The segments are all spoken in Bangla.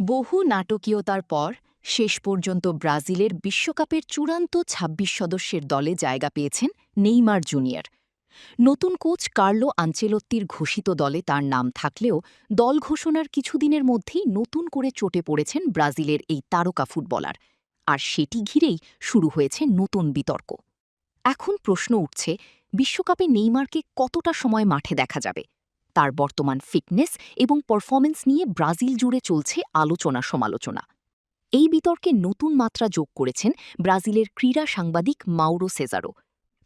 বহু নাটকীয়তার পর শেষ পর্যন্ত ব্রাজিলের বিশ্বকাপের চূড়ান্ত ২৬ সদস্যের দলে জায়গা পেয়েছেন নেইমার জুনিয়র। নতুন কোচ কার্লো আনচেলত্তির ঘোষিত দলে তার নাম থাকলেও দল ঘোষণার কিছুদিনের মধ্যেই নতুন করে চটে পড়েছেন ব্রাজিলের এই তারকা ফুটবলার। আর সেটি ঘিরেই শুরু হয়েছে নতুন বিতর্ক। এখন প্রশ্ন উঠছে, বিশ্বকাপে নেইমারকে কতটা সময় মাঠে দেখা যাবে? তার বর্তমান ফিটনেস এবং পারফরমেন্স নিয়ে ব্রাজিল জুড়ে চলছে আলোচনা সমালোচনা। এই বিতর্কে নতুন মাত্রা যোগ করেছেন ব্রাজিলের ক্রীড়া সাংবাদিক মাউরো সেজারো।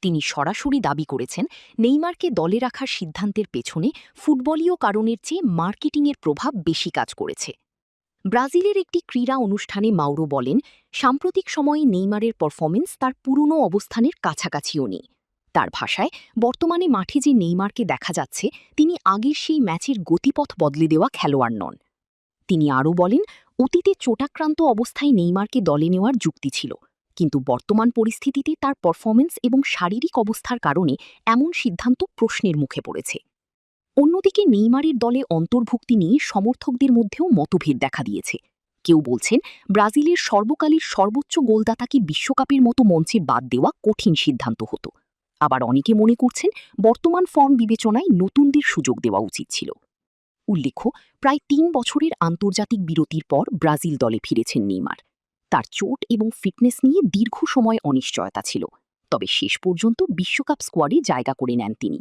তিনি সরাসরি দাবি করেছেন, নেইমারকে দলে রাখার সিদ্ধান্তের পেছনে ফুটবলীয় কারণের চেয়ে মার্কেটিংয়ের প্রভাব বেশি কাজ করেছে। ব্রাজিলের একটি ক্রীড়া অনুষ্ঠানে মাউরো বলেন, সাম্প্রতিক সময়ে নেইমারের পারফরমেন্স তার পুরনো অবস্থানের কাছাকাছিও নেই। তার ভাষায়, বর্তমানে মাঠে যে নেইমারকে দেখা যাচ্ছে তিনি আগের সেই ম্যাচের গতিপথ বদলে দেওয়া খেলোয়াড় নন। তিনি আরও বলেন, অতীতে চোটাক্রান্ত অবস্থায় নেইমারকে দলে নেওয়ার যুক্তি ছিল, কিন্তু বর্তমান পরিস্থিতিতে তার পারফরমেন্স এবং শারীরিক অবস্থার কারণে এমন সিদ্ধান্ত প্রশ্নের মুখে পড়েছে। অন্যদিকে নেইমারের দলে অন্তর্ভুক্তি নিয়ে সমর্থকদের মধ্যেও মতভেদ দেখা দিয়েছে। কেউ বলছেন, ব্রাজিলের সর্বকালের সর্বোচ্চ গোলদাতাকে বিশ্বকাপের মতো মঞ্চে বাদ দেওয়া কঠিন সিদ্ধান্ত হতো। আবার অনেকে মনে করছেন, বর্তমান ফর্ম বিবেচনায় নতুনদের সুযোগ দেওয়া উচিত ছিল। উল্লেখ্য, প্রায় ৩ বছরের আন্তর্জাতিক বিরতির পর ব্রাজিল দলে ফিরেছেন নেইমার। তার চোট এবং ফিটনেস নিয়ে দীর্ঘ সময় অনিশ্চয়তা ছিল, তবে শেষ পর্যন্ত বিশ্বকাপ স্কোয়াডে জায়গা করে নেন তিনি।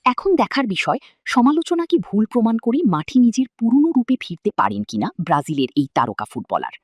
এখন দেখার বিষয়, সমালোচনা কি ভুল প্রমাণ করে মাঠে নিজের পুরনো রূপে ফিরতে পারেন কিনা ব্রাজিলের এই তারকা ফুটবলার।